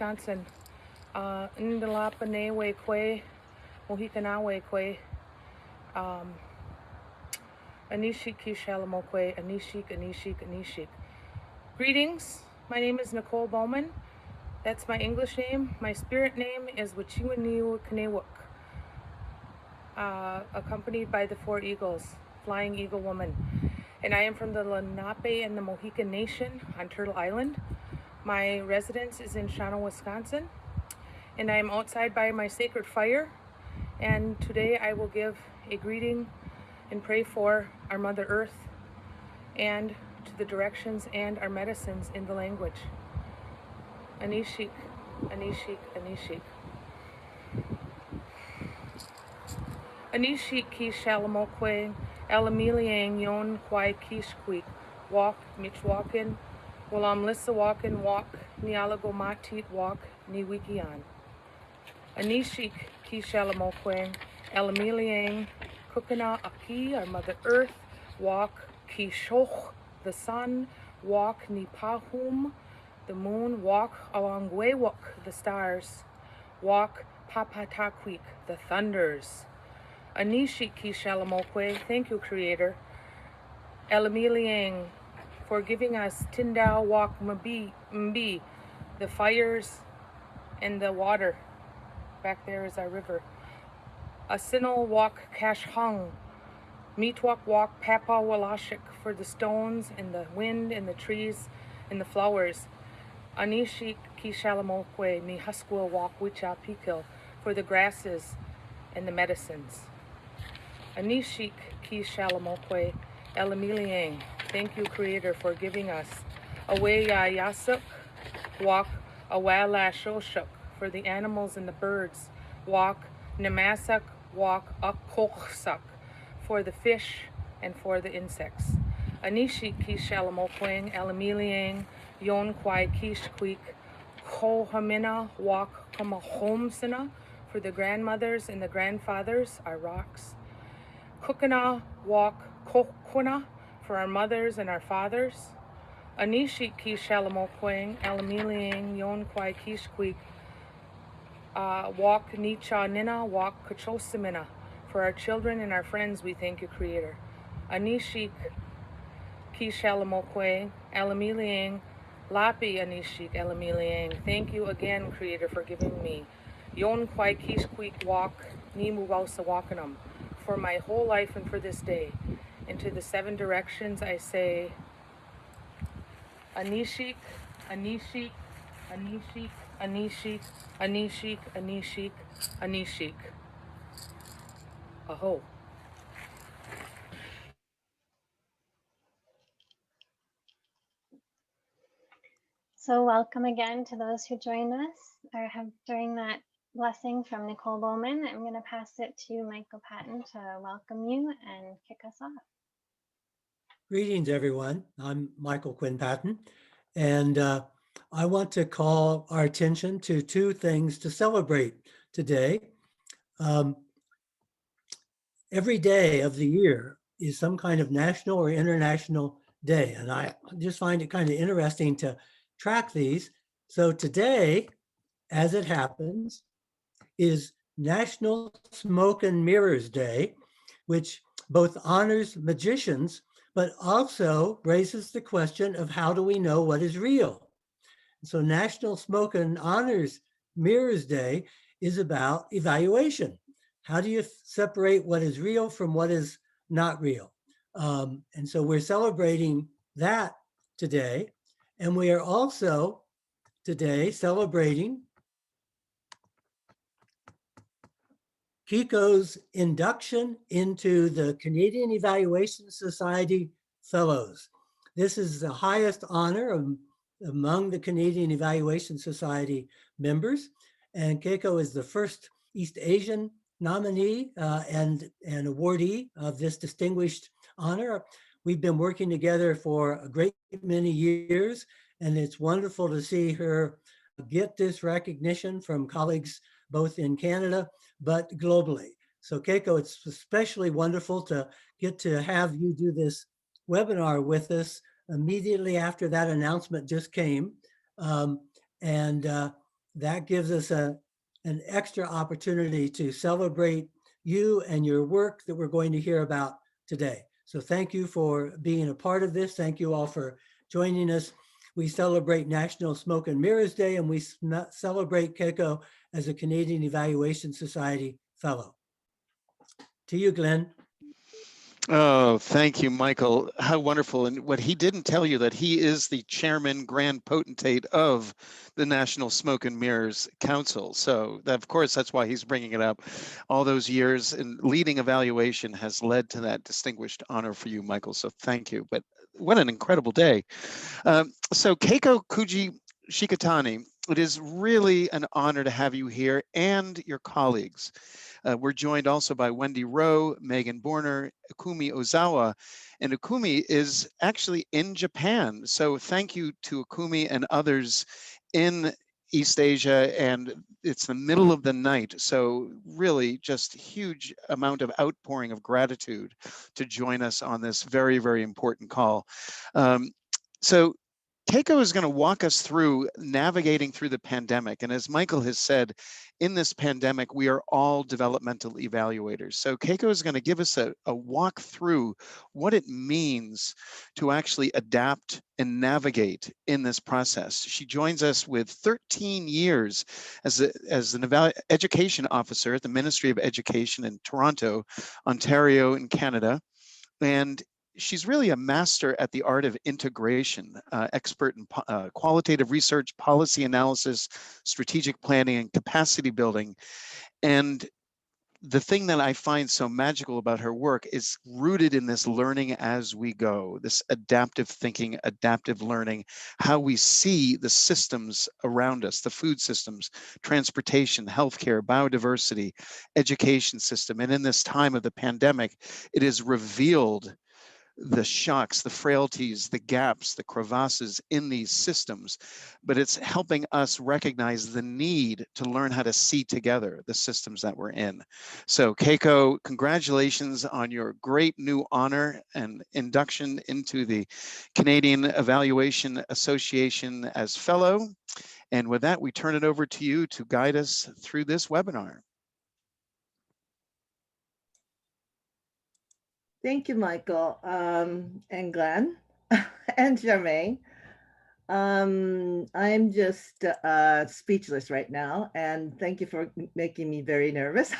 Wisconsin. Ndalapanewe kwe, Mohikanawe kwe, Anishik Kishalamokwe, Anishik. Greetings, my name is Nicole Bowman. That's my English name. My spirit name is Wachiwaniu Kanewuk, accompanied by the 4 eagles, Flying Eagle Woman. And I am from the Lenape and the Mohican Nation on Turtle Island. My residence is in Shawano, Wisconsin, and I am outside by my sacred fire. And today I will give a greeting and pray for our Mother Earth and to the directions and our medicines in the language. Anishik, Anishik, Anishik. Anishik ki shalamokwe, alamiliang yon kwai kishkwik, walk, michwakin, walam lissa walkin, walk, nialago matit walk, ni wikian. Anishik ki shalamokwe, alamiliang, kukana aki, our Mother Earth, walk, ki shoch, the sun, walk, ni pahum, the moon, walk along Wewok, the stars, walk Papatakwik, the thunders. Anishik ki shalamokwe, thank you, Creator. Elamiliang, for giving us Tindao walk mbi, the fires and the water. Back there is our river. Asinal walk Kashhung, Meetwalk walk Papa Walashik, for the stones and the wind and the trees and the flowers. Anishik ki shalamokwe, mi huskwa walk Wicha Pikil, for the grasses and the medicines. Anishik ki shalamokwe, elamiliang, thank you, Creator, for giving us Aweya Yasuk, walk Awala Shoshuk, for the animals and the birds, walk Namasak, walk Akochsak, for the fish and for the insects. Anishik ki shalamokwe, elamiliang, yon kwai kishkwik, kohamina, walk kamahomsina, for the grandmothers and the grandfathers, our rocks. Kukana, walk kokuna, for our mothers and our fathers. Anishik ki shalamokwe, alamiliang, yon kwai kishkwik, walk nicha nina, walk kachosimina, for our children and our friends, we thank you, Creator. Anishik ki shalamokwe, alamiliang, lapi anishik alamiliang, thank you again, Creator, for giving me yon kwai kishkwik walk, ni mubausa wakanam, for my whole life and for this day. And to the 7 directions I say, Anishik, Anishik, Anishik, Anishik, Anishik, Anishik, Anishik. Aho. So welcome again to those who joined us or have during that blessing from Nicole Bowman. I'm going to pass it to Michael Patton to welcome you and kick us off. Greetings, everyone. I'm Michael Quinn Patton, and I want to call our attention to 2 things to celebrate today. Every day of the year is some kind of national or international day, and I just find it kind of interesting to track these. So today, as it happens, is National Smoke and Mirrors Day, which both honors magicians, but also raises the question of how do we know what is real? So National Smoke and Honors Mirrors Day is about evaluation. How do you separate what is real from what is not real? And so we're celebrating that today. And we are also today celebrating Keiko's induction into the Canadian Evaluation Society Fellows. This is the highest honor among the Canadian Evaluation Society members. And Keiko is the first East Asian nominee and awardee of this distinguished honor. We've been working together for a great many years, and it's wonderful to see her get this recognition from colleagues both in Canada, but globally. So Keiko, it's especially wonderful to get to have you do this webinar with us immediately after that announcement just came. that gives us an extra opportunity to celebrate you and your work that we're going to hear about today. So thank you for being a part of this. Thank you all for joining us. We celebrate National Smoke and Mirrors Day, and we celebrate Keiko as a Canadian Evaluation Society Fellow. To you, Glenn. Oh, thank you, Michael. How wonderful. And what he didn't tell you, that he is the chairman grand potentate of the National Smoke and Mirrors Council. So that, of course, that's why he's bringing it up. All those years in leading evaluation has led to that distinguished honor for you, Michael. So thank you. But what an incredible day. So Keiko Kuji Shikatani, it is really an honor to have you here and your colleagues. We're joined also by Wendy Rowe, Megan Borner, Akumi Ozawa, and Akumi is actually in Japan. So thank you to Akumi and others in East Asia, and it's the middle of the night. So really just huge amount of outpouring of gratitude to join us on this very, very important call. So Keiko is going to walk us through navigating through the pandemic. And as Michael has said, in this pandemic, we are all developmental evaluators. So Keiko is going to give us a walk through what it means to actually adapt and navigate in this process. She joins us with 13 years as an education officer at the Ministry of Education in Toronto, Ontario, in Canada. And she's really a master at the art of integration, expert in qualitative research, policy analysis, strategic planning, and capacity building. And the thing that I find so magical about her work is rooted in this learning as we go, this adaptive thinking, adaptive learning, how we see the systems around us, the food systems, transportation, healthcare, biodiversity, education system. And in this time of the pandemic, it is revealed the shocks, the frailties, the gaps, the crevasses in these systems, but it's helping us recognize the need to learn how to see together the systems that we're in. So Keiko, congratulations on your great new honor and induction into the Canadian Evaluation Association as fellow. And with that, we turn it over to you to guide us through this webinar. Thank you, Michael, and Glenn, and Jermaine. I'm just speechless right now, and thank you for making me very nervous.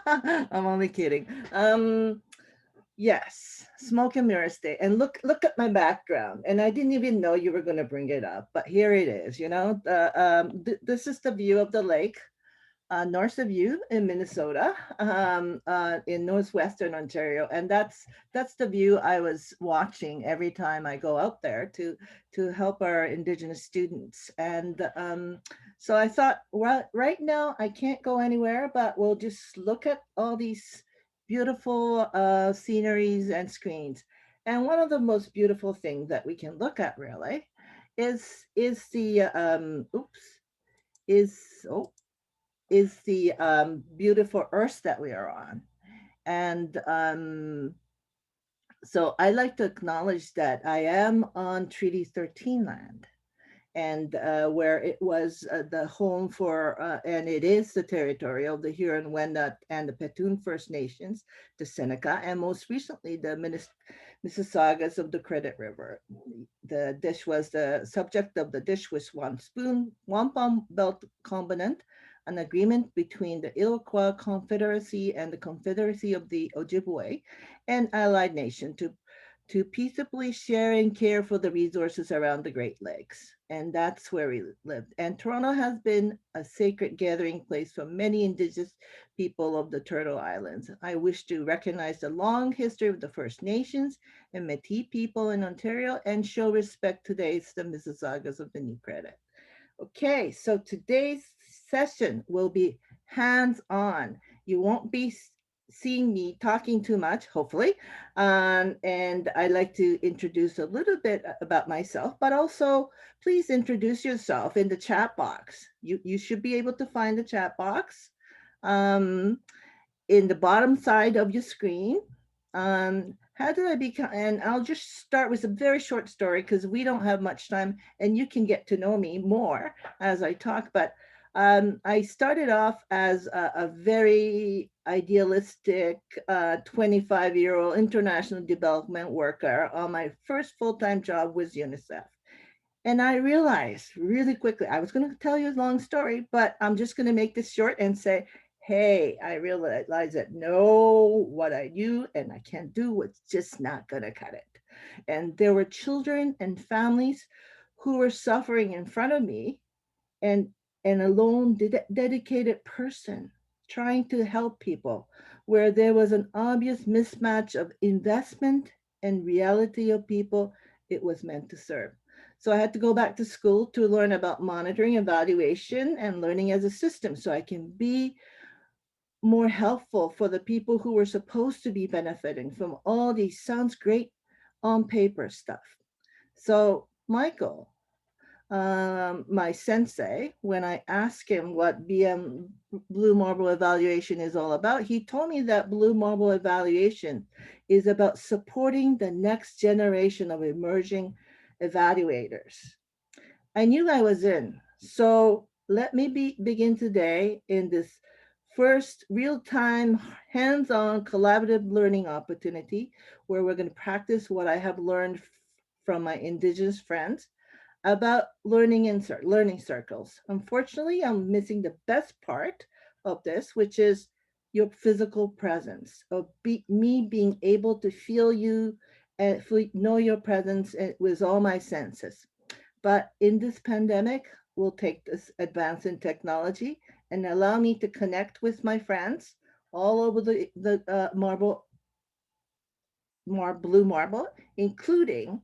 I'm only kidding. Yes, Smoke and Mirrors Day, and look at my background, and I didn't even know you were going to bring it up, but here it is. You know, this is the view of the lake. North of you in Minnesota, in northwestern Ontario, and that's the view I was watching every time I go out there to help our Indigenous students. And so I thought, well, right now I can't go anywhere, but we'll just look at all these beautiful sceneries and screens. And one of the most beautiful things that we can look at really is the is the beautiful earth that we are on. And so I like to acknowledge that I am on Treaty 13 land, and where it was the home for, and it is the territory of the Huron-Wendat and the Petun First Nations, the Seneca, and most recently the Mississaugas of the Credit River. The dish was the subject of the Dish with One Spoon Wampum Belt Covenant, an agreement between the Iroquois Confederacy and the Confederacy of the Ojibwe and allied nation to peaceably share and care for the resources around the Great Lakes. And that's where we lived. And Toronto has been a sacred gathering place for many Indigenous people of the Turtle Islands. I wish to recognize the long history of the First Nations and Métis people in Ontario and show respect to the Mississaugas of the New Credit. Okay, so today's session will be hands-on. You won't be seeing me talking too much, hopefully. And I'd like to introduce a little bit about myself, but also please introduce yourself in the chat box. You should be able to find the chat box in the bottom side of your screen. How did I become, and I'll just start with a very short story because we don't have much time and you can get to know me more as I talk, but I started off as a very idealistic 25-year-old international development worker. My first full-time job was UNICEF. And I realized really quickly, I was going to tell you a long story, but I'm just going to make this short and say, hey, I realized that no, what I do and I can't do was just not going to cut it. And there were children and families who were suffering in front of me, and a lone dedicated person trying to help people, where there was an obvious mismatch of investment and reality of people it was meant to serve. So I had to go back to school to learn about monitoring, evaluation, and learning as a system so I can be more helpful for the people who were supposed to be benefiting from all these sounds great on paper stuff. So Michael, my sensei, when I asked him what Blue Marble Evaluation is all about, he told me that Blue Marble Evaluation is about supporting the next generation of emerging evaluators. I knew I was in. So let me begin today in this first real-time, hands-on collaborative learning opportunity where we're going to practice what I have learned from my Indigenous friends about learning in learning circles. Unfortunately, I'm missing the best part of this, which is your physical presence, of me being able to feel you and know your presence with all my senses. But in this pandemic, we'll take this advance in technology and allow me to connect with my friends all over the blue marble, including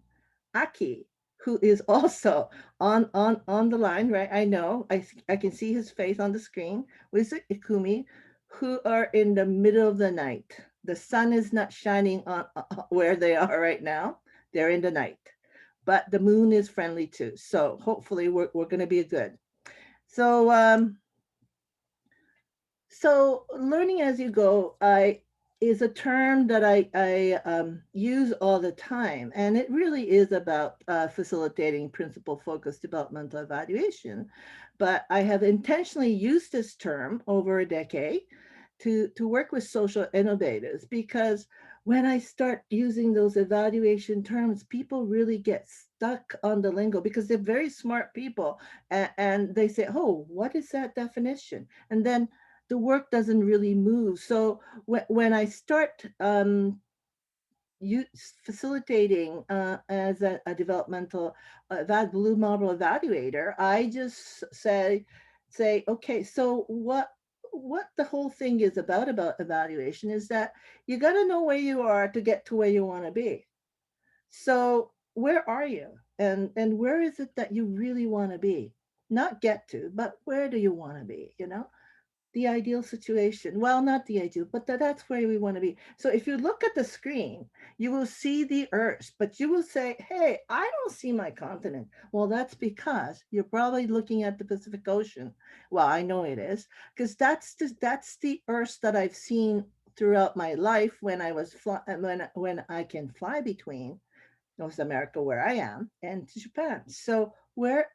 Aki, who is also on the line, right? I know, I can see his face on the screen, with Ikumi, who are in the middle of the night. The sun is not shining on where they are right now. They're in the night, but the moon is friendly too. So hopefully we're going to be good. So so learning as you go, is a term that I use all the time, and it really is about facilitating principle-focused developmental evaluation. But I have intentionally used this term over a decade to work with social innovators, because when I start using those evaluation terms, people really get stuck on the lingo because they're very smart people, and they say, oh, what is that definition? And then the work doesn't really move. So when I start facilitating as a developmental blue marble evaluator, I just say, okay, so what the whole thing is about evaluation is that you got to know where you are to get to where you want to be. So where are you, and where is it that you really want to be? Not get to, but where do you want to be? The ideal situation. Well, not the ideal, but that's where we want to be. So if you look at the screen, you will see the Earth, but you will say, hey, I don't see my continent. Well, that's because you're probably looking at the Pacific Ocean. Well, I know it is, because that's the Earth that I've seen throughout my life when I was when I can fly between North America, where I am, and Japan. So where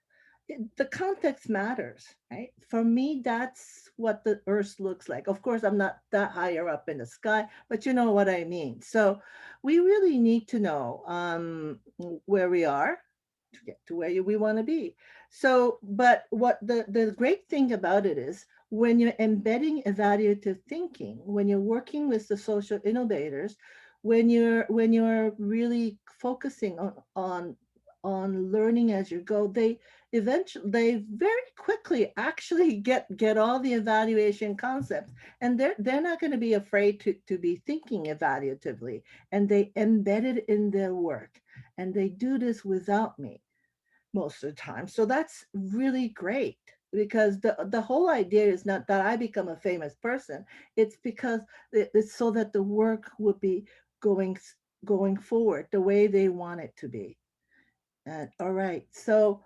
the context matters, right? For me, that's what the Earth looks like. Of course, I'm not that higher up in the sky, but you know what I mean. So we really need to know where we are to get to where we want to be. So, but what the great thing about it is, when you're embedding evaluative thinking, when you're working with the social innovators, when you're really focusing on learning as you go, they very quickly actually get all the evaluation concepts, and they're not going to be afraid to be thinking evaluatively, and they embed it in their work, and they do this without me most of the time. So that's really great, because the whole idea is not that I become a famous person. It's because it's so that the work would be going forward the way they want it to be. And all right, so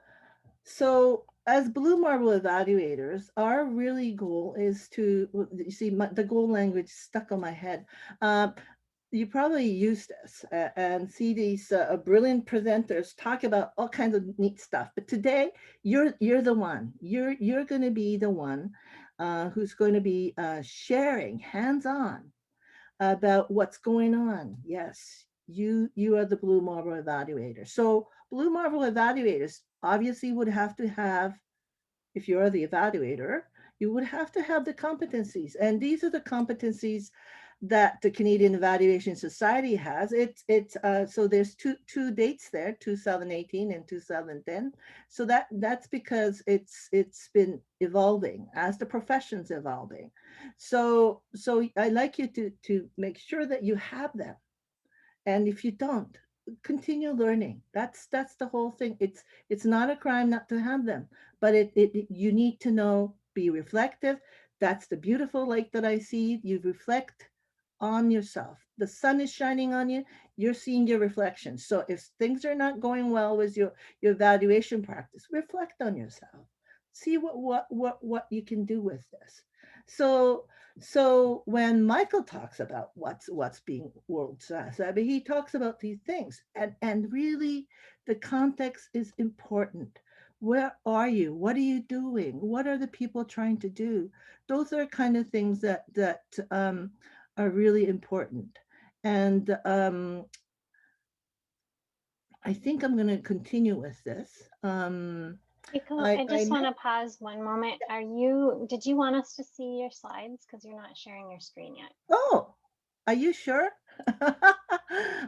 as Blue Marble evaluators, our really goal is to, you see, the goal language stuck on my head. you probably use this and see these brilliant presenters talk about all kinds of neat stuff. But today, you're the one. You're going to be the one who's going to be sharing hands-on about what's going on. Yes, you are the Blue Marble evaluator. So Blue Marble evaluators obviously would have to have, if you're the evaluator, you would have to have the competencies. And these are the competencies that the Canadian Evaluation Society has. So there's two dates there, 2018 and 2010. So that's because it's been evolving as the profession's evolving. So I like you to make sure that you have them. And if you don't, continue learning. That's the whole thing. It's not a crime not to have them, but you need to know, be reflective. That's the beautiful light that I see. You reflect on yourself. The sun is shining on you, you're seeing your reflection. So if things are not going well with your evaluation practice, reflect on yourself. See what you can do with this. So so when Michael talks about what's being world savvy, he talks about these things, and really the context is important. Where are you? What are you doing? What are the people trying to do? Those are kind of things that are really important. And I think I'm going to continue with this. Keiko, I I just want met, to pause one moment. Did you want us to see your slides? Because you're not sharing your screen yet. oh, are you sure?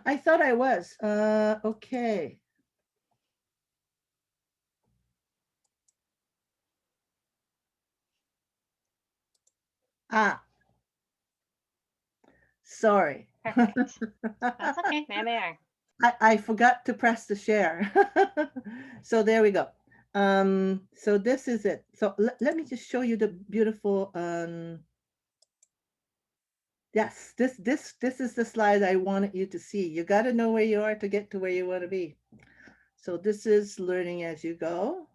I thought I was. Okay. Ah, sorry. Perfect. That's okay. There they are. I forgot to press the share. So there we go. So this is it. So let me just show you the beautiful, yes, this is the slide I wanted you to see. You got to know where you are to get to where you want to be. So this is learning as you go.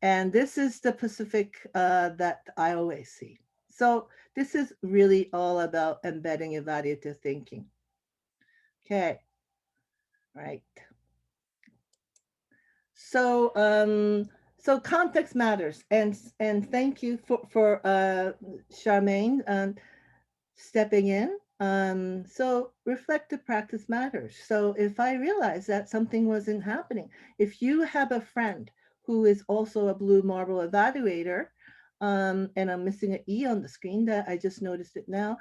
And this is the Pacific that I always see. So this is really all about embedding evaluative thinking. Okay, right. So so context matters, and thank you for Charmaine stepping in. So reflective practice matters. So if I realize that something wasn't happening, if you have a friend who is also a Blue Marble evaluator, and I'm missing an E on the screen that I just noticed it now,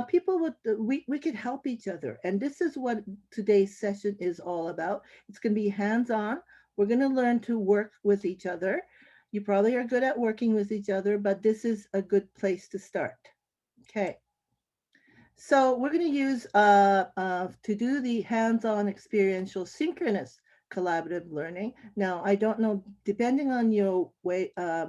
people would, we could help each other. And this is what today's session is all about. It's going to be hands-on. We're going to learn to work with each other. You probably are good at working with each other, but this is a good place to start. Okay. So we're going to use to do the hands-on experiential synchronous collaborative learning. Now, I don't know, depending on your way, uh,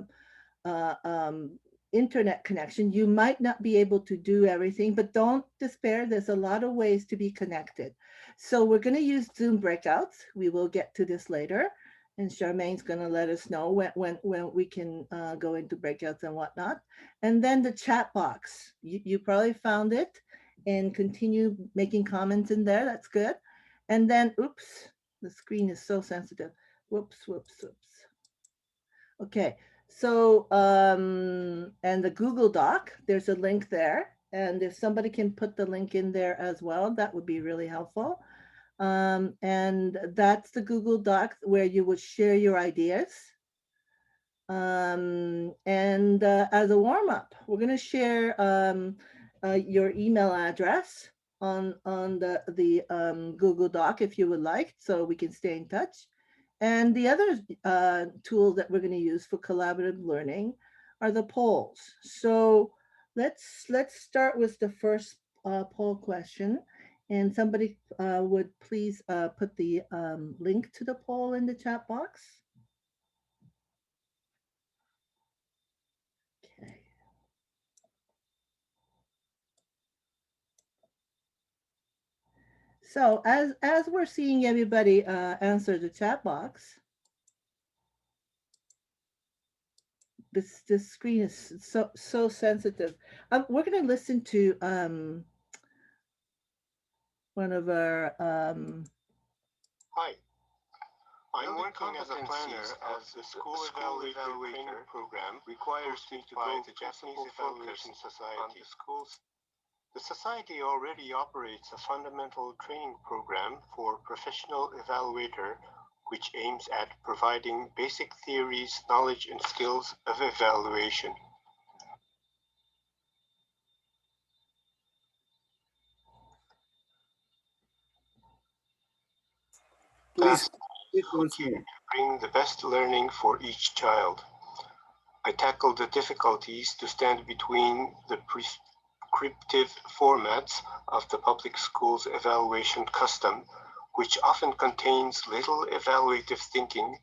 um, internet connection, you might not be able to do everything, but don't despair. There's a lot of ways to be connected. So we're going to use Zoom breakouts. We will get to this later. And Charmaine's going to let us know when we can go into breakouts and whatnot. And then the chat box. You probably found it and continue making comments in there. That's good. And then, oops, the screen is so sensitive. Whoops, whoops, whoops. Okay, so, and the Google Doc, there's a link there. And if somebody can put the link in there as well, that would be really helpful. And that's the Google Doc where you would share your ideas. And as a warm up, we're going to share your email address on the Google Doc if you would like, so we can stay in touch. And the other tool that we're going to use for collaborative learning are the polls. So let's start with the first poll question. And somebody would please put the link to the poll in the chat box. Okay. So as we're seeing everybody answer the chat box, this screen is so sensitive. We're going to listen to one of our Hi, I'm working as a planner of the school evaluator training program requires me to go the Japanese Evaluation Society. The society already operates a fundamental training program for professional evaluator, which aims at providing basic theories, knowledge, and skills of evaluation. Please, Bring the best learning for each child. I tackle the difficulties to stand between the prescriptive formats of the public school's evaluation custom, which often contains little evaluative thinking,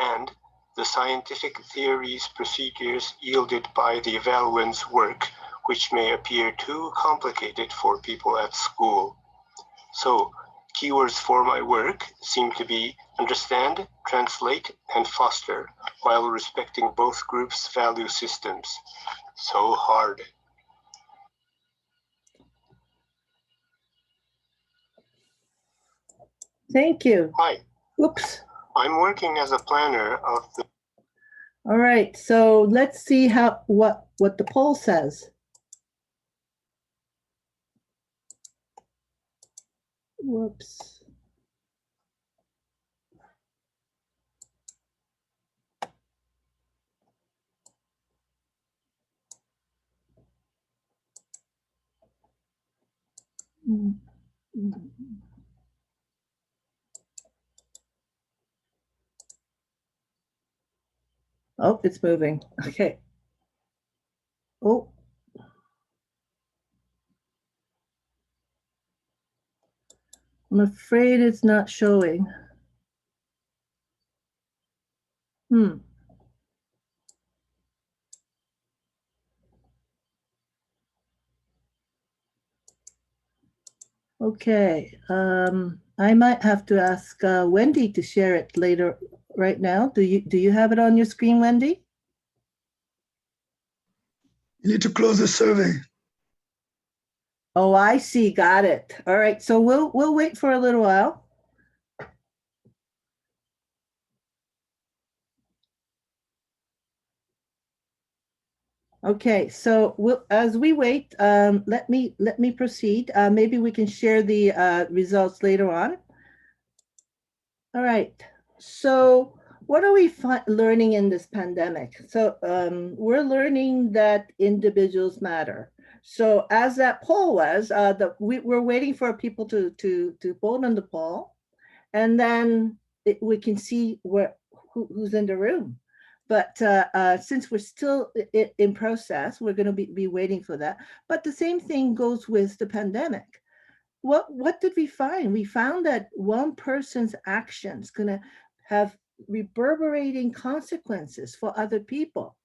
and the scientific theories, procedures yielded by the evaluand's work, which may appear too complicated for people at school. So, keywords for my work seem to be understand, translate, and foster, while respecting both groups' value systems. So hard. Thank you. Hi, Oops. I'm working as a planner of the. All right, so let's see what the poll says. Whoops. Oh, it's moving. Okay. Oh. I'm afraid it's not showing. Okay. I might have to ask Wendy to share it later. Right now, do you have it on your screen, Wendy? you need to close the survey. Oh, I see. Got it. All right. So we'll wait for a little while. Okay, so as we wait, let me proceed. Maybe we can share the results later on. All right. So what are we learning in this pandemic? So we're learning that individuals matter. So as that poll was, we're waiting for people to vote on the poll, and then we can see who's in the room. But since we're still in process, we're going to be waiting for that. But the same thing goes with the pandemic. What did we find? We found that one person's actions going to have reverberating consequences for other people.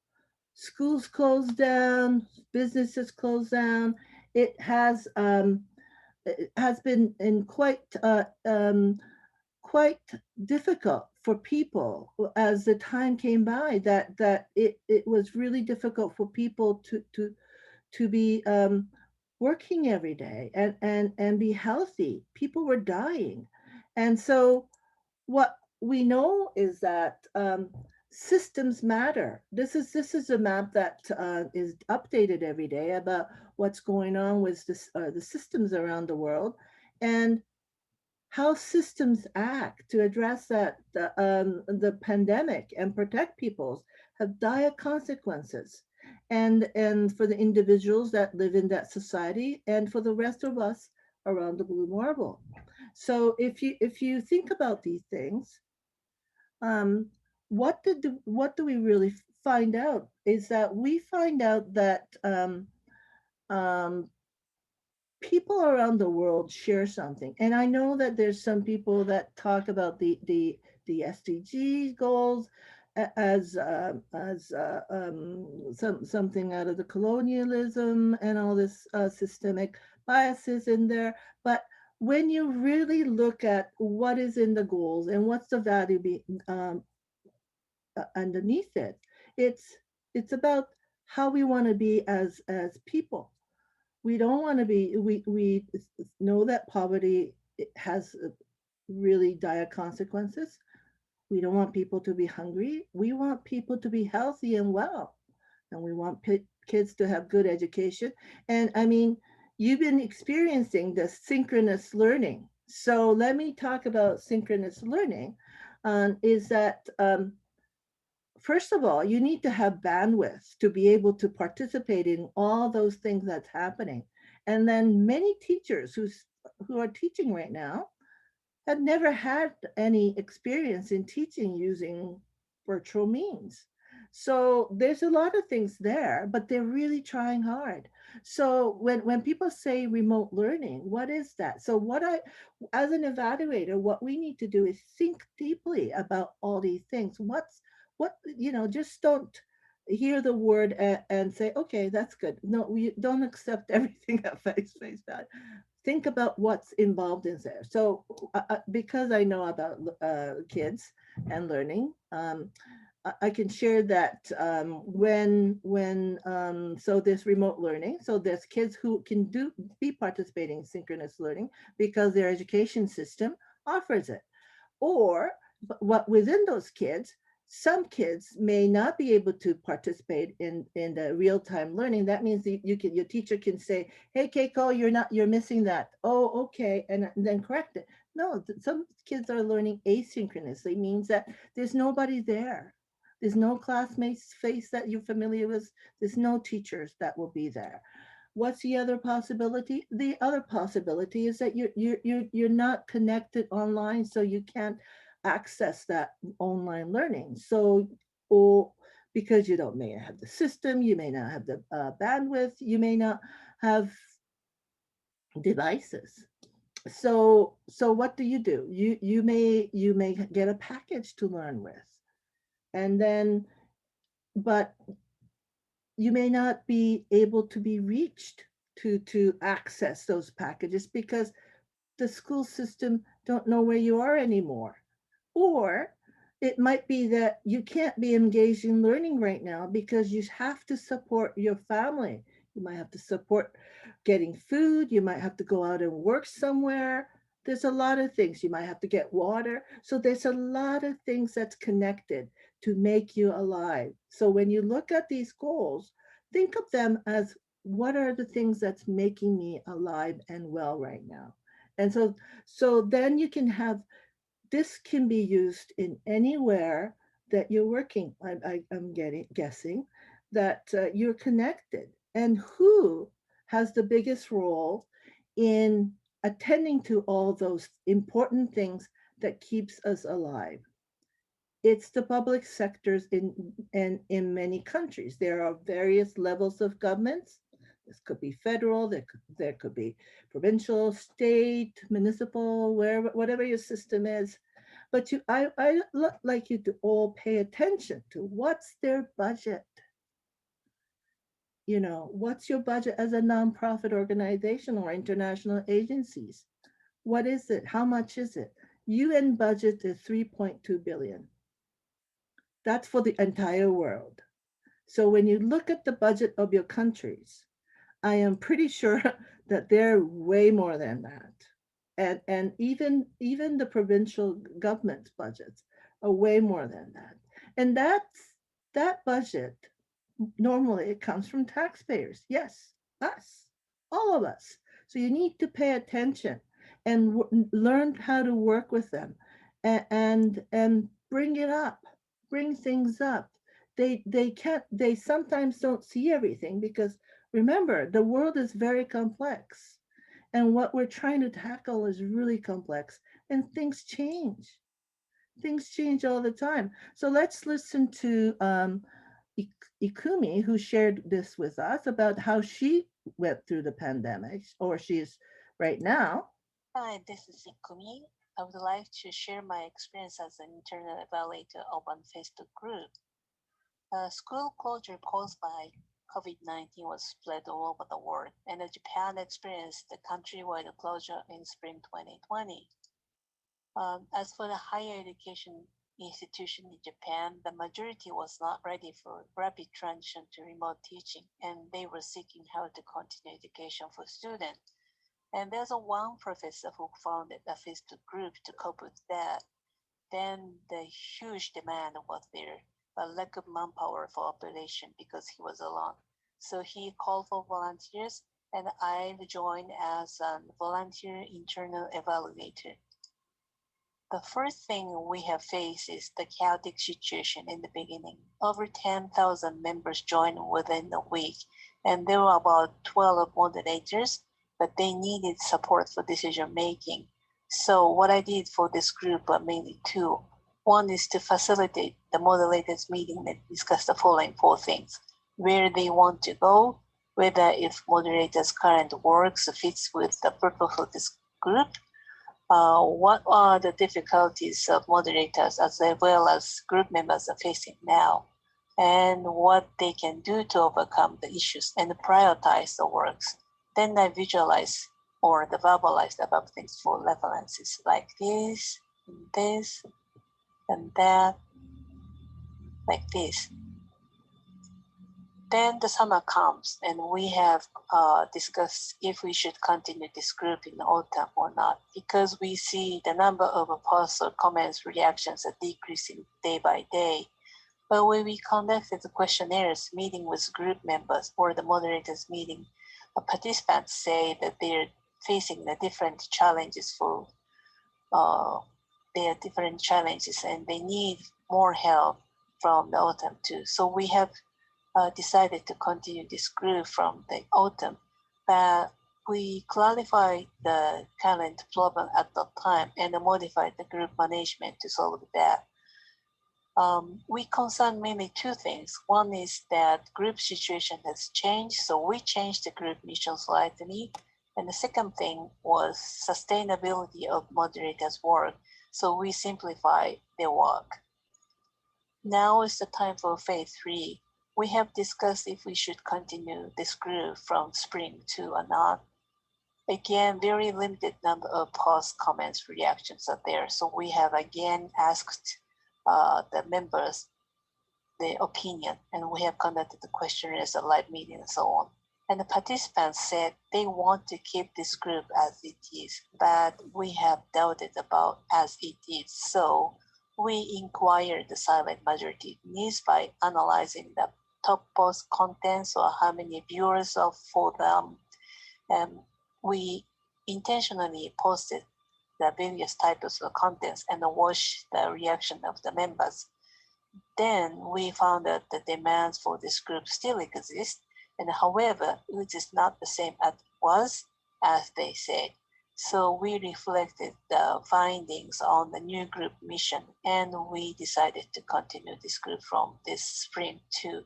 Schools closed down, businesses closed down. It has been in quite difficult for people as the time came by, that it was really difficult for people to be working every day and be healthy. People were dying. And so what we know is that systems matter. This is a map that is updated every day about what's going on with the systems around the world, and how systems act to address the pandemic and protect peoples have dire consequences, and for the individuals that live in that society, and for the rest of us around the blue marble. So if you think about these things, what do we really find out is that we find out that um, people around the world share something. And I know that there's some people that talk about the SDG goals as something out of the colonialism and all this systemic biases in there. But when you really look at what is in the goals and what's the value underneath it, it's about how we want to be as people. We don't want to be, we know that poverty has really dire consequences. We don't want people to be hungry. We want people to be healthy and well. And we want kids to have good education. And I mean, you've been experiencing the synchronous learning. So let me talk about synchronous learning. Is that first of all, you need to have bandwidth to be able to participate in all those things that's happening. And then many teachers who are teaching right now had never had any experience in teaching using virtual means. So there's a lot of things there, but they're really trying hard. So when people say remote learning, what is that? So as an evaluator, what we need to do is think deeply about all these things. Just don't hear the word and say, okay, that's good. No, we don't accept everything at face value. Think about what's involved in there. So because I know about kids and learning, I can share that so there's remote learning. So there's kids who can be participating in synchronous learning because their education system offers it. Or what within those kids, some kids may not be able to participate in the real-time learning. That means your teacher can say, hey, Keiko, you're missing that. Oh, okay, and then correct it. No, some kids are learning asynchronously, means that there's nobody there. There's no classmates face that you're familiar with. There's no teachers that will be there. What's the other possibility? The other possibility is that you're not connected online, so you can't access that online learning. So, or because you don't may have the system, you may not have the bandwidth, you may not have devices. So what do? You may get a package to learn with, and then but you may not be able to be reached to access those packages because the school system don't know where you are anymore. Or it might be that you can't be engaged in learning right now because you have to support your family. You might have to support getting food. You might have to go out and work somewhere. There's a lot of things. You might have to get water. So there's a lot of things that's connected to make you alive. So when you look at these goals, think of them as what are the things that's making me alive and well right now. And so then you can have this can be used in anywhere that you're working. I'm guessing that you're connected. And who has the biggest role in attending to all those important things that keeps us alive? It's the public sectors in many countries. There are various levels of governments. This could be federal, there could be provincial, state, municipal, wherever, whatever your system is. But I like you to all pay attention to what's their budget. What's your budget as a nonprofit organization or international agencies? What is it? How much is it? UN budget is 3.2 billion. That's for the entire world. So when you look at the budget of your countries, I am pretty sure that they're way more than that. And even the provincial government budgets are way more than that. And that budget normally it comes from taxpayers. Yes, us, all of us. So you need to pay attention and learn how to work with them and bring it up, bring things up. They sometimes don't see everything because remember the world is very complex and what we're trying to tackle is really complex and things change all the time. So let's listen to Ikumi, who shared this with us about how she went through the pandemic, or she's right now. Hi, this is Ikumi. I would like to share my experience as an internal evaluator of one Facebook group. School closure caused by COVID-19 was spread all over the world, and Japan experienced the countrywide closure in spring 2020. As for the higher education institution in Japan, the majority was not ready for rapid transition to remote teaching, and they were seeking how to continue education for students. And there's a one professor who founded a Facebook group to cope with that. Then the huge demand was there, but lack of manpower for operation because he was alone. So he called for volunteers, and I joined as a volunteer internal evaluator. The first thing we have faced is the chaotic situation in the beginning. Over 10,000 members joined within a week, and there were about 12 moderators, but they needed support for decision making. So what I did for this group are mainly two. One is to facilitate the moderators meeting that discuss the following four things: where they want to go, whether if moderators' current works fits with the purpose of this group, what are the difficulties of moderators as well as group members are facing now, and what they can do to overcome the issues and prioritize the works. Then I visualize or the verbalize the above things for references like this, and that, like this. Then the summer comes, and we have discussed if we should continue this group in the autumn or not, because we see the number of posts or comments, reactions are decreasing day by day. But when we conducted the questionnaires, meeting with group members or the moderators meeting, participants say that they're facing the different challenges for their different challenges, and they need more help from the autumn too. So we have decided to continue this group from the autumn, but we clarified the current problem at that time and modified the group management to solve that. We concern mainly two things. One is that group situation has changed, so we changed the group mission slightly. And the second thing was sustainability of moderators' work, so we simplify their work. Now is the time for phase 3. We have discussed if we should continue this group from spring to or not. Again, very limited number of post comments, reactions are there. So we have again asked the members their opinion, and we have conducted the questionnaires, a live meeting, and so on. And the participants said they want to keep this group as it is, but we have doubted about as it is. So we inquired the silent majority needs by analyzing the top post contents or how many viewers are for them. And we intentionally posted the various types of contents and watched the reaction of the members. Then we found that the demands for this group still exist, and however, it is not the same as it was, as they said. So we reflected the findings on the new group mission, and we decided to continue this group from this spring too.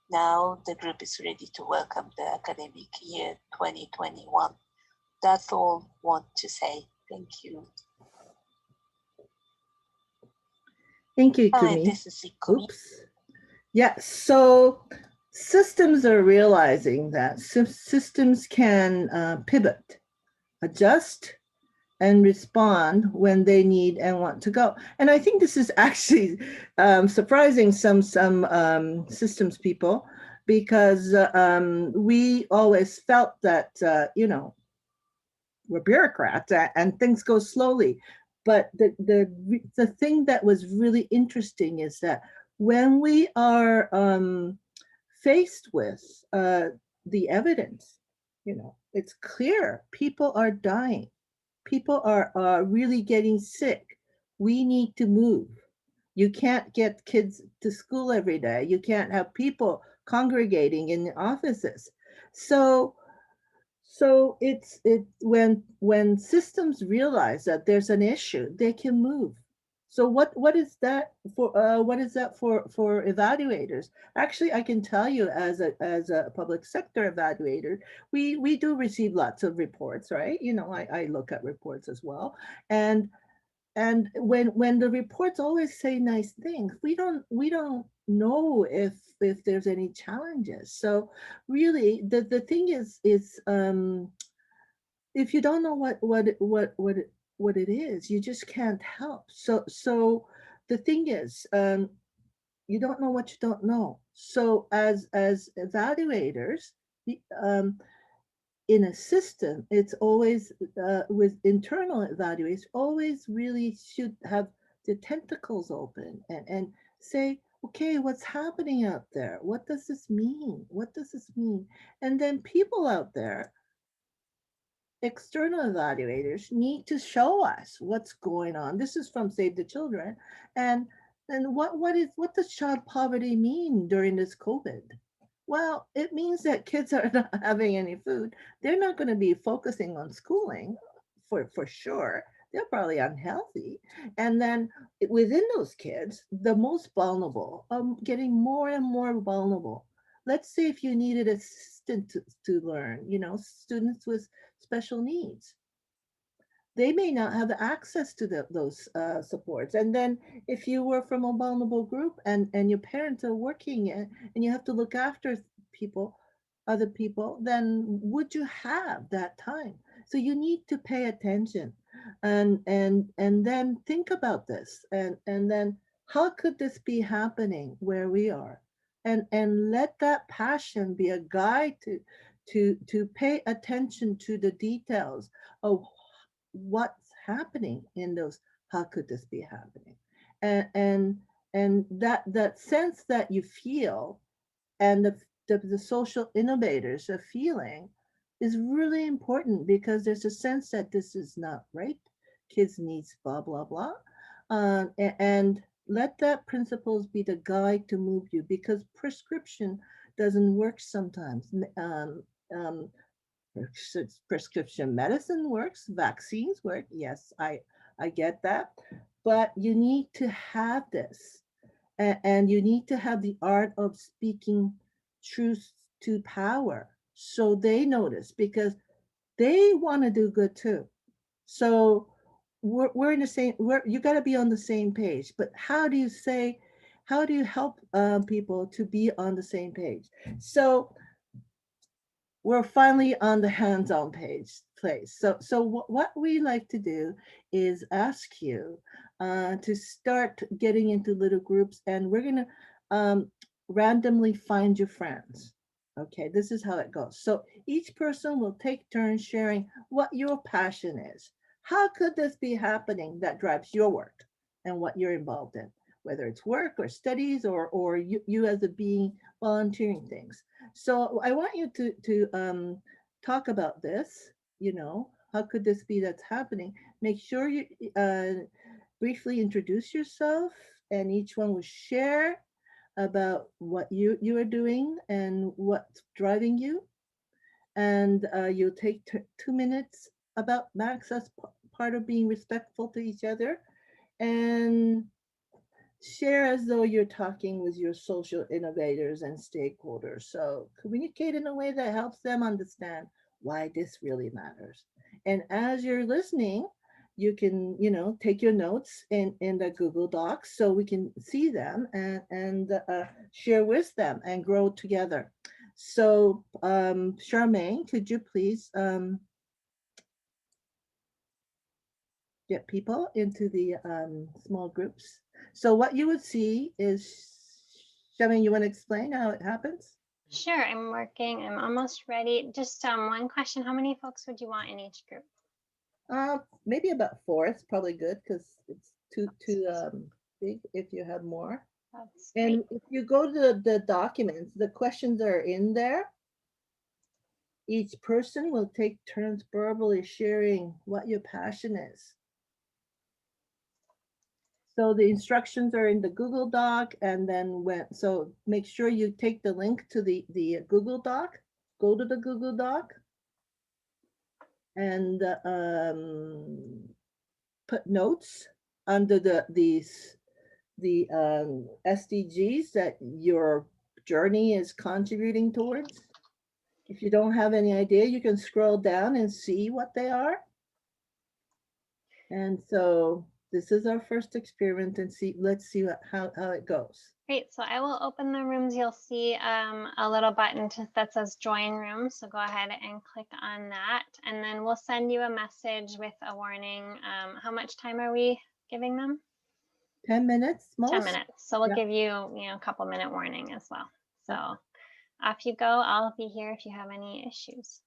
Now the group is ready to welcome the academic year 2021. That's all I want to say. Thank you. Thank you, Hi, Kumi. this is Ikumi. Oops. Yeah, so systems are realizing that systems can pivot, adjust, and respond when they need and want to go. And I think this is actually surprising some systems people, because we always felt that, we're bureaucrats and things go slowly. But the thing that was really interesting is that when we are faced with the evidence, it's clear people are dying. People are really getting sick. We need to move. You can't get kids to school every day. You can't have people congregating in the offices. So it's when systems realize that there's an issue, they can move. So what is that for? What is that for evaluators? Actually, I can tell you as a public sector evaluator, we do receive lots of reports, right? I look at reports as well, and when the reports always say nice things, we don't know if there's any challenges. So really, the thing is if you don't know what it is, you just can't help. So the thing is, you don't know what you don't know. So as evaluators, in a system, it's always with internal evaluators, always really should have the tentacles open and say, okay, what's happening out there? What does this mean? What does this mean? And then people out there, external evaluators, need to show us what's going on. This is from Save the Children. And what does child poverty mean during this COVID? Well, it means that kids are not having any food. They're not going to be focusing on schooling for sure. They're probably unhealthy. And then within those kids, the most vulnerable are getting more and more vulnerable. Let's say if you needed assistance to learn, students with special needs, they may not have access to those supports. And then if you were from a vulnerable group and your parents are working and you have to look after other people, then would you have that time? So you need to pay attention and then think about this and then how could this be happening where we are? And let that passion be a guide to pay attention to the details of what's happening in those, how could this be happening, and that sense that you feel and the social innovators are feeling is really important, because there's a sense that this is not right, kids needs blah blah blah, and let that principles be the guide to move you, because prescription doesn't work sometimes. Prescription medicine works, vaccines work. Yes, I get that. But you need to have this. And you need to have the art of speaking truth to power so they notice, because they want to do good too. So we're in the same, you got to be on the same page. But how do you help people to be on the same page? So we're finally on the hands-on place. So what we like to do is ask you to start getting into little groups, and we're gonna randomly find your friends. Okay, this is how it goes. So each person will take turns sharing what your passion is. How could this be happening that drives your work and what you're involved in, whether it's work or studies or you as a being volunteering things. So I want you to talk about this. How could this be that's happening? Make sure you briefly introduce yourself, and each one will share about what you are doing and what's driving you. And you'll take 2 minutes about max. That's part of being respectful to each other, and share as though you're talking with your social innovators and stakeholders. So communicate in a way that helps them understand why this really matters. And as you're listening, you can, take your notes in the Google Docs so we can see them and share with them and grow together. So Charmaine, could you please get people into the small groups? So what you would see is, Charmaine, you want to explain how it happens? Sure, I'm working. I'm almost ready. Just one question. How many folks would you want in each group? Maybe about 4. It's probably good because it's too big if you have more. That's And great. if you go to the documents, the questions are in there. Each person will take turns verbally sharing what your passion is. So the instructions are in the Google Doc, and then so make sure you take the link to the Google Doc, go to the Google Doc, and put notes under the SDGs that your journey is contributing towards. If you don't have any idea, you can scroll down and see what they are. And so this is our first experiment, and let's see how it goes. Great. So I will open the rooms. You'll see a little button that says join room. So go ahead and click on that. And then we'll send you a message with a warning. How much time are we giving them? 10 minutes most? 10 minutes. So we'll Yeah. give you, a couple minute warning as well. So off you go. I'll be here if you have any issues.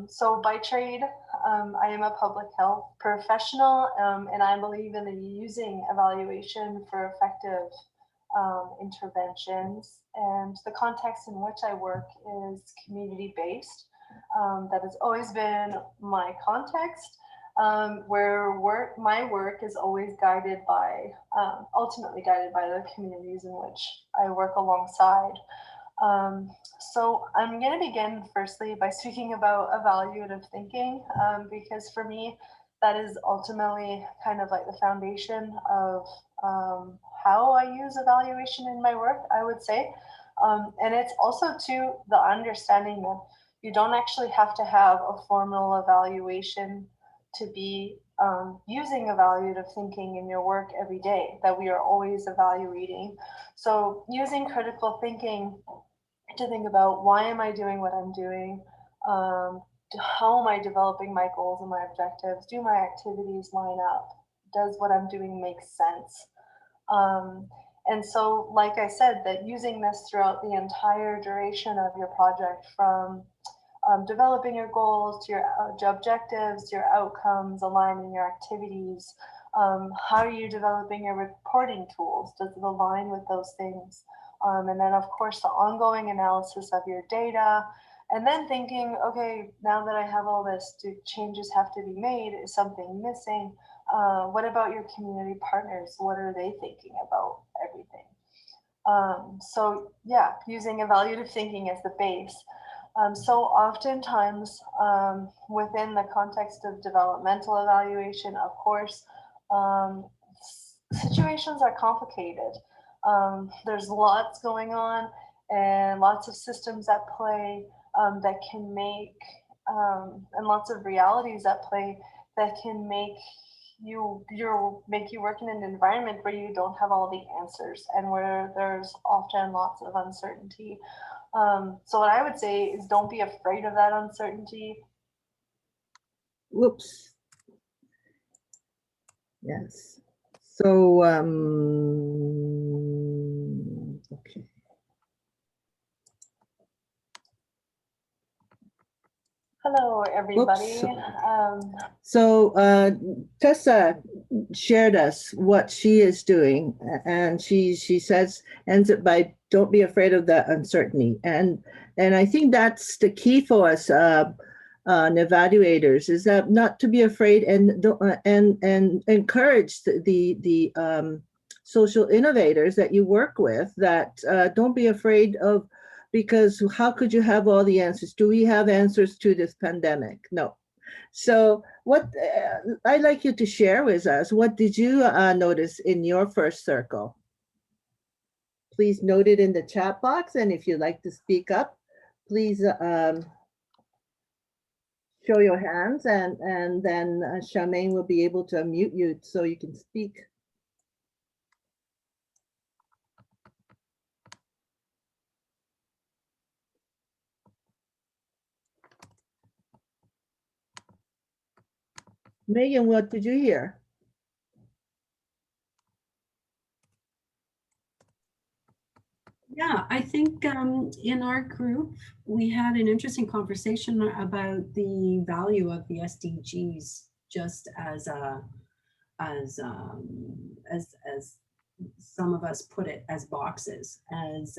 So by trade, I am a public health professional, and I believe in using evaluation for effective interventions. And the context in which I work is community-based. That has always been my context, where my work is always guided by, ultimately guided by the communities in which I work alongside. So I'm going to begin firstly by speaking about evaluative thinking, because for me, that is ultimately kind of like the foundation of how I use evaluation in my work, I would say. And it's also to the understanding that you don't actually have to have a formal evaluation to be using evaluative thinking in your work every day, that we are always evaluating. So using critical thinking to think about, why am I doing what I'm doing? How am I developing my goals and my objectives? Do my activities line up? Does what I'm doing make sense? And so, like I said, that using this throughout the entire duration of your project, from developing your goals to your objectives, your outcomes, aligning your activities. How are you developing your reporting tools? Does it align with those things? And then, of course, the ongoing analysis of your data. And then thinking, okay, now that I have all this, do changes have to be made? Is something missing? What about your community partners? What are they thinking about everything? So yeah, using evaluative thinking as the base. So oftentimes within the context of developmental evaluation, of course, situations are complicated. There's lots going on and lots of systems at play that can make, and lots of realities at play that can make you work in an environment where you don't have all the answers and where there's often lots of uncertainty. So what I would say is, don't be afraid of that uncertainty. Whoops. Yes. So, okay. Hello, everybody. So Tessa shared us what she is doing, and she says, ends it by, don't be afraid of the uncertainty. And I think that's the key for us, evaluators, is that not to be afraid, and encourage the social innovators that you work with, that don't be afraid of, because how could you have all the answers? Do we have answers to this pandemic? No. So what I'd like you to share with us, what did you notice in your first circle? Please note it in the chat box. And if you'd like to speak up, please show your hands, and then Charmaine will be able to unmute you so you can speak. Megan, what did you hear? Yeah, I think in our group, we had an interesting conversation about the value of the SDGs, just as some of us put it, as boxes, as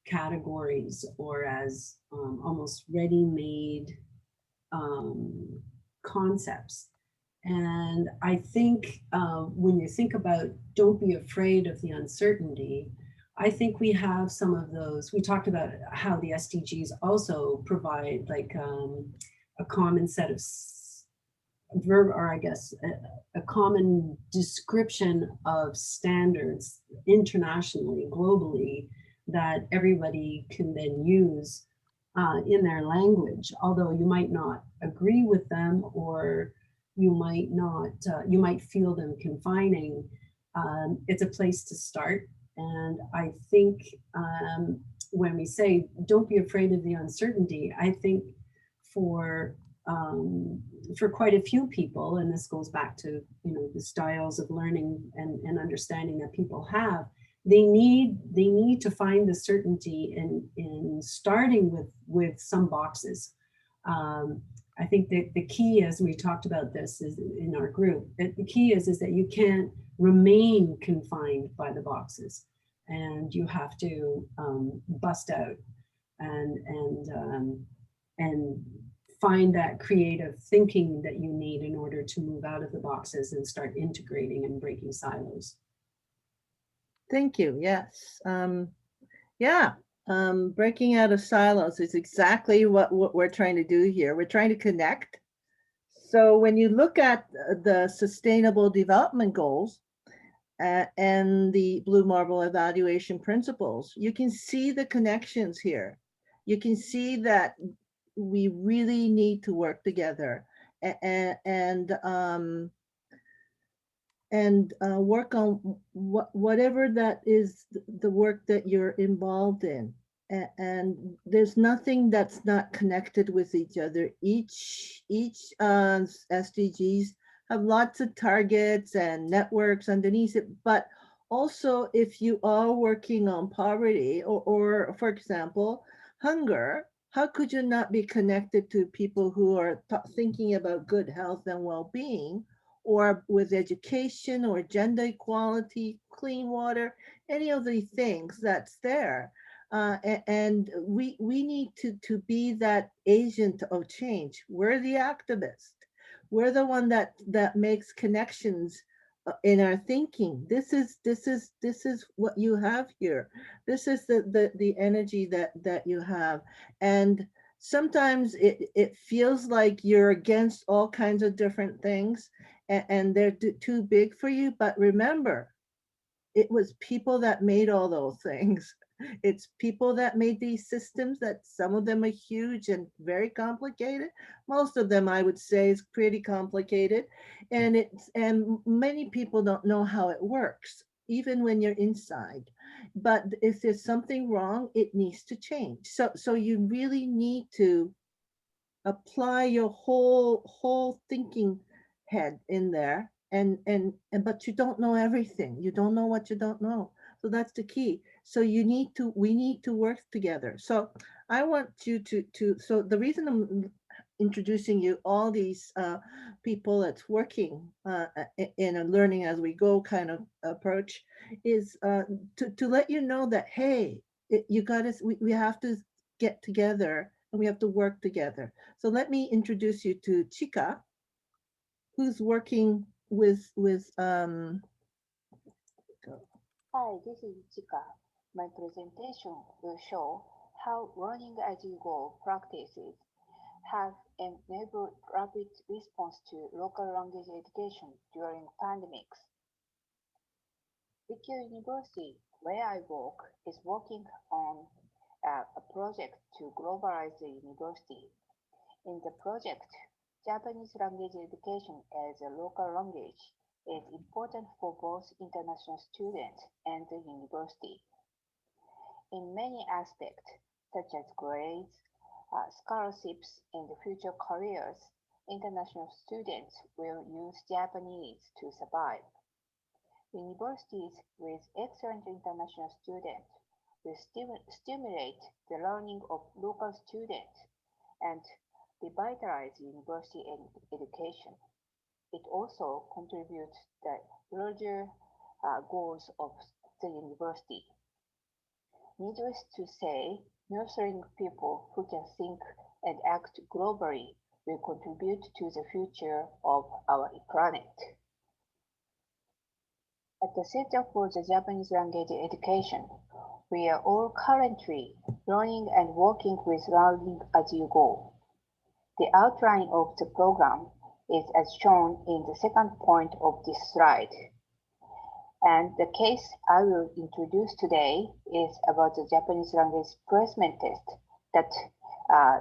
categories, or as almost ready-made concepts. And I think when you think about, don't be afraid of the uncertainty, I think we have some of those. We talked about how the SDGs also provide like a common set of a common description of standards internationally, globally, that everybody can then use in their language, although you might not agree with them, or you might not, you might feel them confining. It's a place to start. And I think when we say, don't be afraid of the uncertainty, I think for for quite a few people, and this goes back to, you know, the styles of learning and understanding that people have, they need to find the certainty in starting with some boxes. I think that the key, as we talked about this is in our group, that the key is that you can't remain confined by the boxes, and you have to bust out and find that creative thinking that you need in order to move out of the boxes and start integrating and breaking silos. Thank you. Yes. Yeah. Breaking out of silos is exactly what we're trying to do here. We're trying to connect. So when you look at the Sustainable Development Goals and the Blue Marble evaluation principles, you can see the connections here. You can see that we really need to work together and work on whatever that is the work that you're involved in. And there's nothing that's not connected with each other. Each SDGs have lots of targets and networks underneath it, but also if you are working on poverty or for example, hunger, how could you not be connected to people who are thinking about good health and well-being, or with education or gender equality, clean water, any of the things that's there? And we need to be that agent of change. We're the activist. We're the one that makes connections in our thinking. This is what you have here. This is the energy that you have. And sometimes it feels like you're against all kinds of different things and they're too big for you. But remember, it was people that made all those things. It's people that made these systems, that some of them are huge and very complicated. Most of them, I would say, is pretty complicated. And many people don't know how it works, even when you're inside. But if there's something wrong, it needs to change. So you really need to apply your whole thinking head in there, and but you don't know everything. You don't know what you don't know. So that's the key. So we need to work together. So I want you so the reason I'm introducing you all these people that's working in a learning as we go kind of approach is to let you know that, hey, you got to, we have to get together and we have to work together. So let me introduce you to Chika, who's working with Hi, this is Chika. My presentation will show how learning as you go practices have enabled rapid response to local language education during pandemics. Rikyu University, where I work, is working on a project to globalize the university. In the project, Japanese language education as a local language is important for both international students and the university. In many aspects, such as grades, scholarships, and future careers, international students will use Japanese to survive. Universities with excellent international students will stimulate the learning of local students and revitalize university education. It also contributes the larger goals of the university. Needless to say, nurturing people who can think and act globally will contribute to the future of our planet. At the Center for the Japanese Language Education, we are all currently learning and working with Learning as you go. The outline of the program is as shown in the second point of this slide. And the case I will introduce today is about the Japanese language placement test that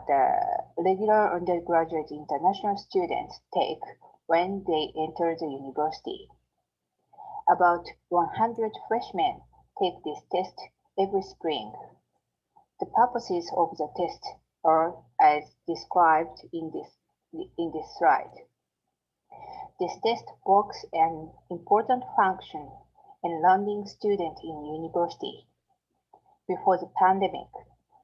the regular undergraduate international students take when they enter the university. About 100 freshmen take this test every spring. The purposes of the test are as described in this in this slide. This test works an important function in landing students in university. Before the pandemic,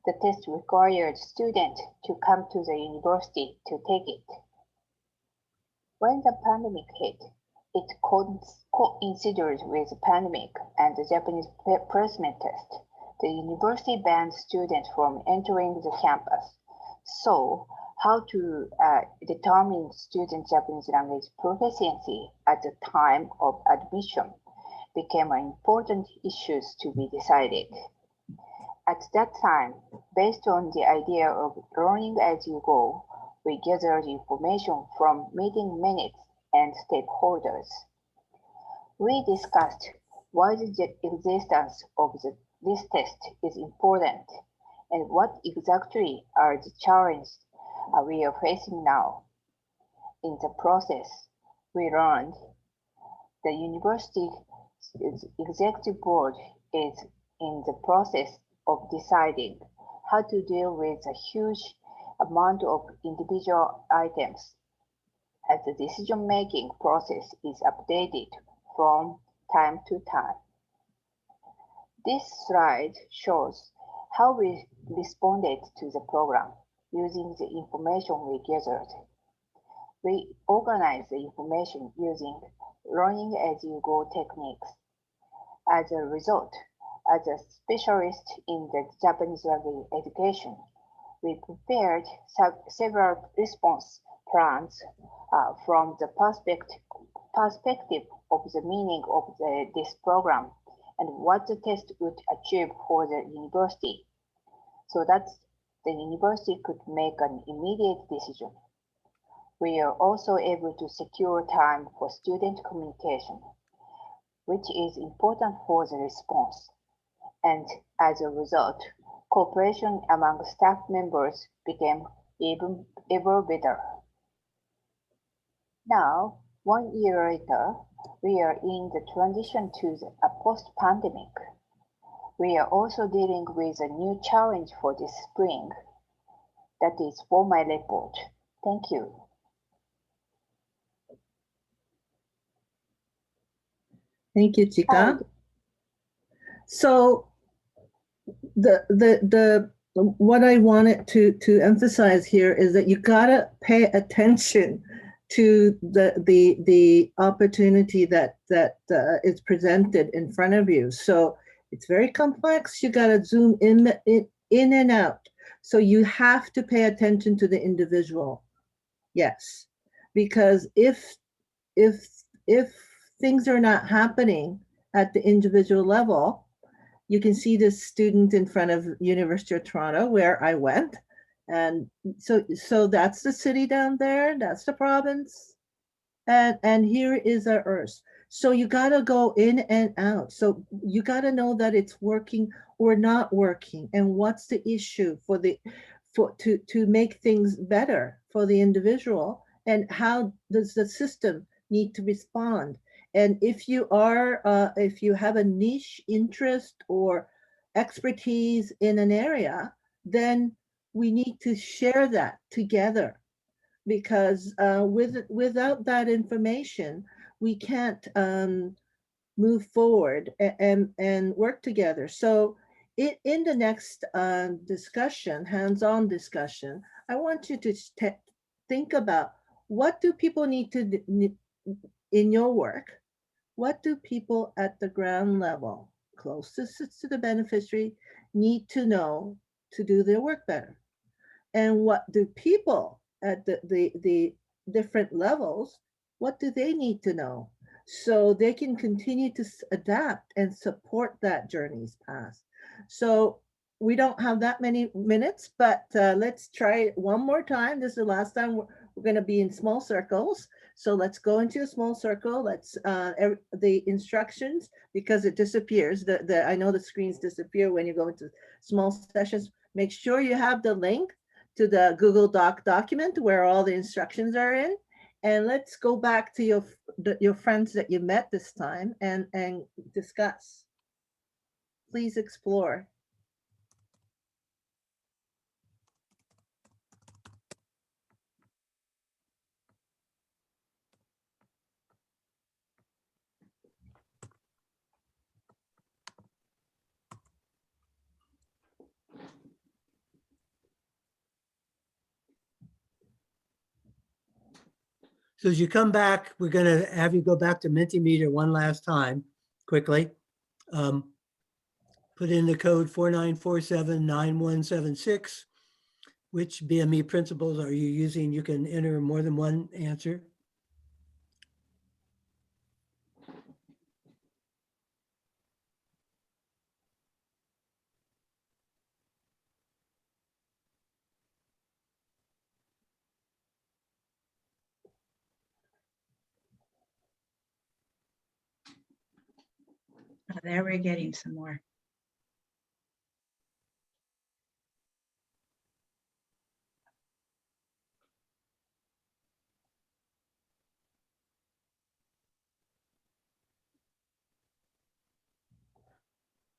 the test required students to come to the university to take it. When the pandemic hit, it coincided with the pandemic and the Japanese placement test. The university banned students from entering the campus. So, how to determine student Japanese language proficiency at the time of admission became an important issue to be decided. At that time, based on the idea of learning as you go, we gathered information from meeting minutes and stakeholders. We discussed why the existence of this test is important and what exactly are the challenges we are facing now. In the process, we learned the university executive board is in the process of deciding how to deal with a huge amount of individual items as the decision-making process is updated from time to time. This slide shows how we responded to the program using the information we gathered. We organized the information using learning-as-you-go techniques. As a result, as a specialist in the Japanese language education, we prepared several response plans from the perspective of the meaning of this program and what the test would achieve for the university, so that the university could make an immediate decision. We are also able to secure time for student communication, which is important for the response. And as a result, cooperation among staff members became ever better. Now, 1 year later, we are in the transition to a post-pandemic. We are also dealing with a new challenge for this spring. That is for my report. Thank you. Thank you, Chika. So what I wanted to emphasize here is that you gotta pay attention to the opportunity that is presented in front of you. So it's very complex. You gotta zoom in and out. So you have to pay attention to the individual. Yes, because if things are not happening at the individual level, you can see this student in front of University of Toronto where I went. And so that's the city down there, that's the province. And here is our Earth. So you gotta go in and out. So you gotta know that it's working or not working and what's the issue to make things better for the individual and how does the system need to respond. And if you have a niche interest or expertise in an area, then we need to share that together, because without that information, we can't move forward and work together. So in the next discussion, hands-on discussion, I want you to think about what do people need to in your work. What do people at the ground level, closest to the beneficiary, need to know to do their work better? And what do people at the different levels, what do they need to know so they can continue to adapt and support that journey's path? So we don't have that many minutes, but let's try it one more time. This is the last time we're going to be in small circles. So let's go into a small circle. Let's the instructions, because it disappears. I know the screens disappear when you go into small sessions. Make sure you have the link to the Google Doc document where all the instructions are in. And let's go back to your friends that you met this time and discuss. Please explore. So as you come back, we're going to have you go back to Mentimeter one last time, quickly. Put in the code 49479176. Which BME principles are you using? You can enter more than one answer. Oh, there we're getting some more.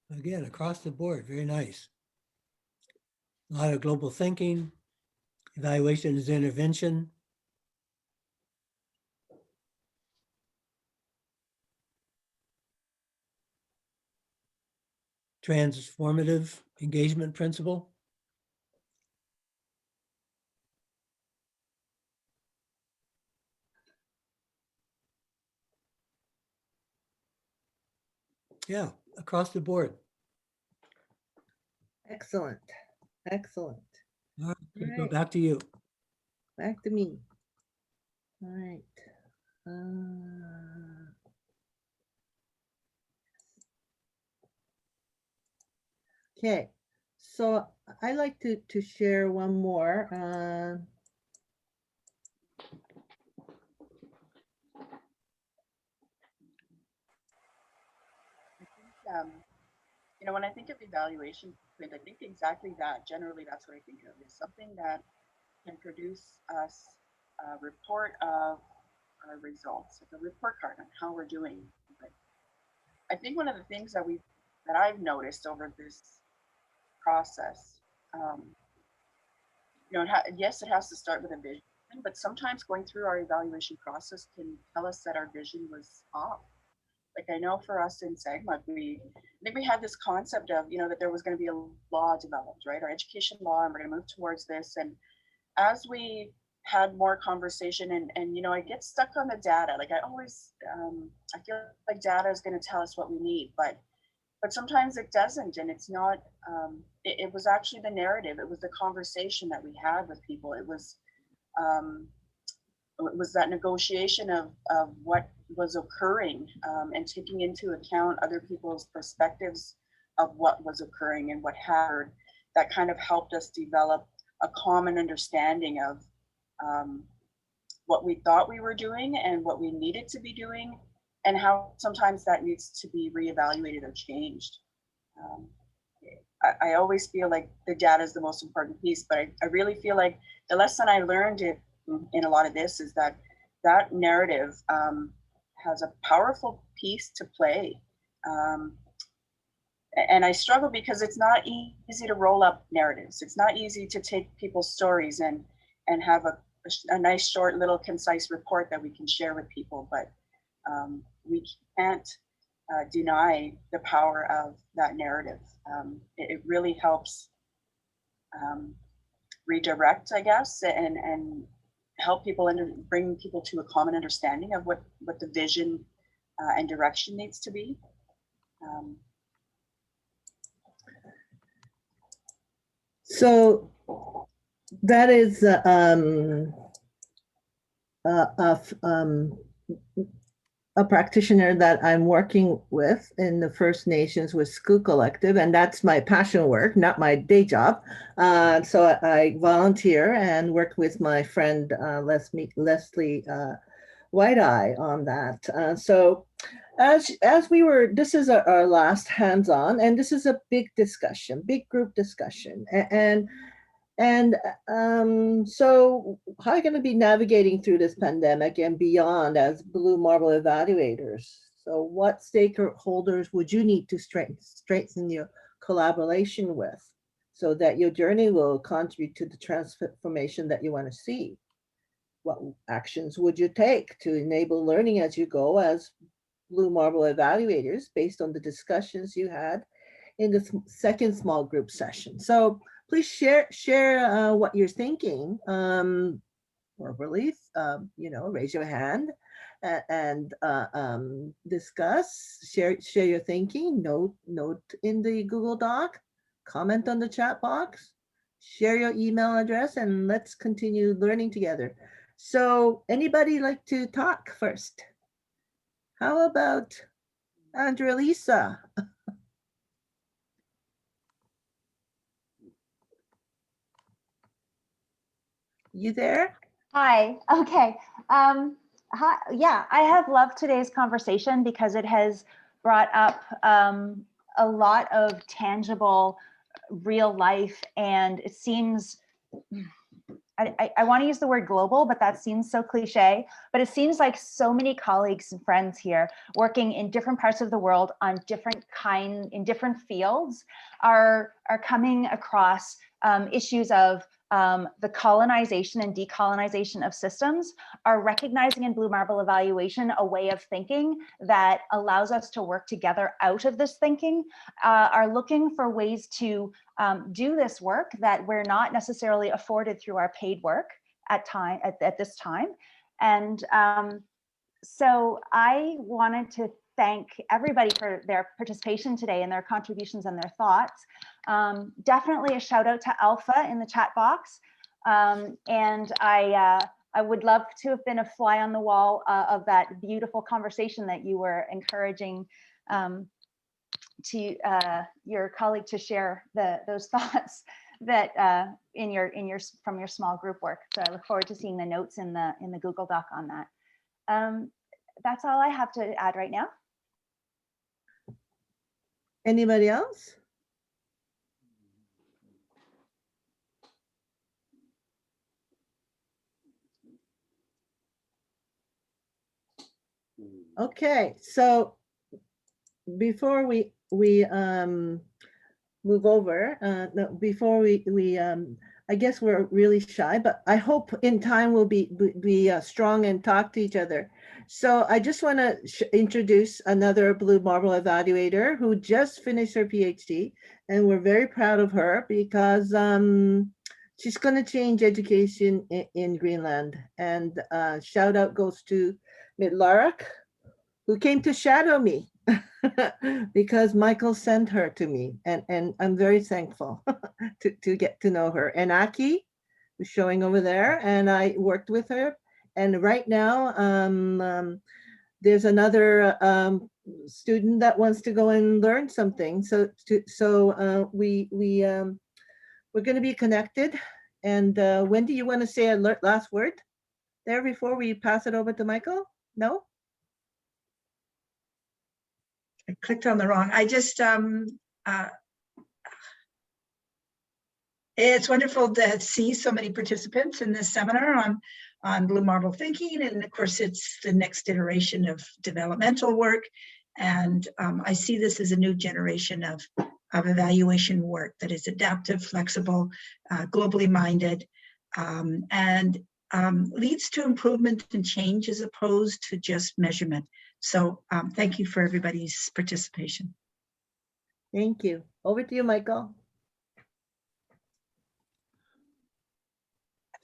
Again, across the board, very nice. A lot of global thinking, evaluation is intervention. Transformative engagement principle. Yeah, across the board. Excellent. Excellent. All right, All go right. back to you. Back to me. All right. Okay. So I like to share one more. You know, when I think of evaluation, I think exactly that. Generally, that's what I think of, is something that can produce us a report of our results, like a report card on how we're doing. But I think one of the things that I've noticed over this process, you know, yes, it has to start with a vision, but sometimes going through our evaluation process can tell us that our vision was off. Like, I know for us in SAGMA, I think we had this concept of, you know, that there was going to be a law developed, right? Our education law, and we're going to move towards this. And as we had more conversation and, you know, I get stuck on the data. Like I always, I feel like data is going to tell us what we need, but sometimes it doesn't. And it's not, it was actually the narrative. It was the conversation that we had with people. It was that negotiation of what was occurring, and taking into account other people's perspectives of what was occurring and what happened, that kind of helped us develop a common understanding of what we thought we were doing and what we needed to be doing, and how sometimes that needs to be reevaluated or changed. I always feel like the data is the most important piece, but I really feel like the lesson I learned in a lot of this is that narrative has a powerful piece to play. And I struggle because it's not easy to roll up narratives. It's not easy to take people's stories and have a nice, short, little, concise report that we can share with people. But we can't deny the power of that narrative. It really helps redirect, I guess, and help people bring people to a common understanding of what the vision and direction needs to be. So that is a practitioner that I'm working with in the First Nations with School Collective, and that's my passion work, not my day job. So I volunteer and work with my friend Leslie White-Eye on that. So as we were, this is our last hands-on, and this is a big discussion, big group discussion, and so how are you going to be navigating through this pandemic and beyond as Blue Marble evaluators? So what stakeholders would you need to strengthen your collaboration with so that your journey will contribute to the transformation that you want to see? What actions would you take to enable learning as you go as Blue Marble evaluators based on the discussions you had in the second small group session? So please share what you're thinking. verbally, raise your hand and discuss, share your thinking, note in the Google Doc, comment on the chat box, share your email address, and let's continue learning together. So anybody like to talk first? How about Andrea Lisa? You there? Hi. Okay. Hi. Yeah, I have loved today's conversation because it has brought up a lot of tangible, real life, and it seems, I want to use the word global, but that seems so cliche, but it seems like so many colleagues and friends here working in different parts of the world on in different fields are coming across issues of the colonization and decolonization of systems, are recognizing in Blue Marble Evaluation a way of thinking that allows us to work together out of this thinking, are looking for ways to do this work that we're not necessarily afforded through our paid work at this time. And so I wanted to thank everybody for their participation today and their contributions and their thoughts. Definitely a shout out to Alpha in the chat box. And I would love to have been a fly on the wall of that beautiful conversation that you were encouraging to your colleague to share those thoughts that from your small group work. So I look forward to seeing the notes in the Google Doc on that. That's all I have to add right now. Anybody else? Okay, so before we move over, no, before we I guess we're really shy, but I hope in time we'll be strong and talk to each other. So I just want to introduce another Blue Marble evaluator who just finished her PhD, and we're very proud of her because she's going to change education in Greenland. And shout out goes to Midlarak, who came to shadow me because Michael sent her to me, and I'm very thankful to get to know her. And Aki, who's showing over there, and I worked with her. And right now, there's another student that wants to go and learn something. So we're going to be connected. And Wendy, you want to say a last word there before we pass it over to Michael? No? I clicked on the wrong. I just, it's wonderful to see so many participants in this seminar on Blue Marble thinking. And of course, it's the next iteration of developmental work. And I see this as a new generation of evaluation work that is adaptive, flexible, globally minded, and leads to improvement and change as opposed to just measurement. So thank you for everybody's participation. Thank you. Over to you, Michael.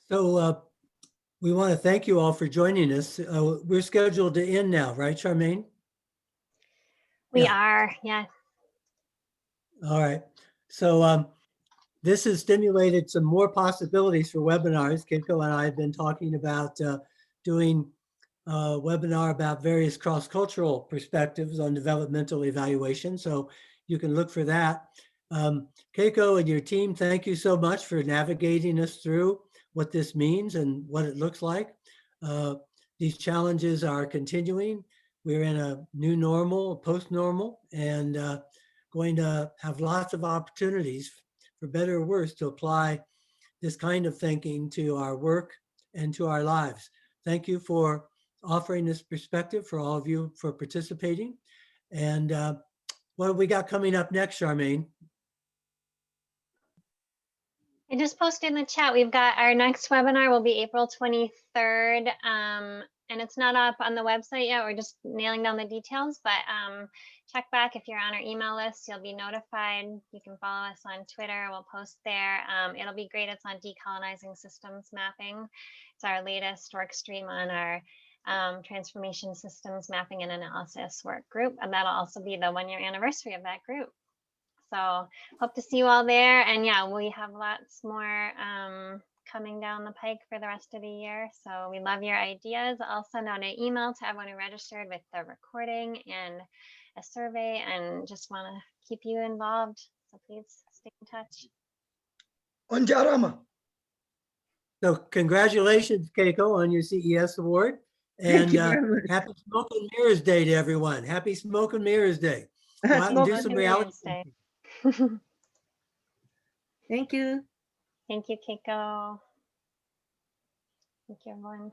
So we want to thank you all for joining us. We're scheduled to end now, right, Charmaine? We are, yes. All right. So this has stimulated some more possibilities for webinars. Keiko and I have been talking about doing a webinar about various cross-cultural perspectives on developmental evaluation. So you can look for that. Keiko and your team, thank you so much for navigating us through what this means and what it looks like. These challenges are continuing. We're in a new normal, post-normal, and going to have lots of opportunities, for better or worse, to apply this kind of thinking to our work and to our lives. Thank you for offering this perspective, for all of you for participating. And what have we got coming up next, Charmaine? I just posted in the chat, we've got our next webinar will be April 23rd And it's not up on the website yet. We're just nailing down the details, but check back if you're on our email list. You'll be notified. You can follow us on Twitter. We'll post there. It'll be great. It's on decolonizing systems mapping. It's our latest work stream on our transformation systems mapping and analysis work group. And that'll also be the 1-year anniversary of that group. So hope to see you all there. And yeah, we have lots more coming down the pike for the rest of the year. So we love your ideas. I'll send out an email to everyone who registered with the recording and a survey, and just want to keep you involved. So please stay in touch. Onjarama. So congratulations, Keiko, on your CES award. And Thank you very much. happy Smoke and Mirrors Day to everyone. Happy Smoke and Mirrors Day. Go out and do some reality. Thank you. Thank you, Keiko. Thank you, everyone.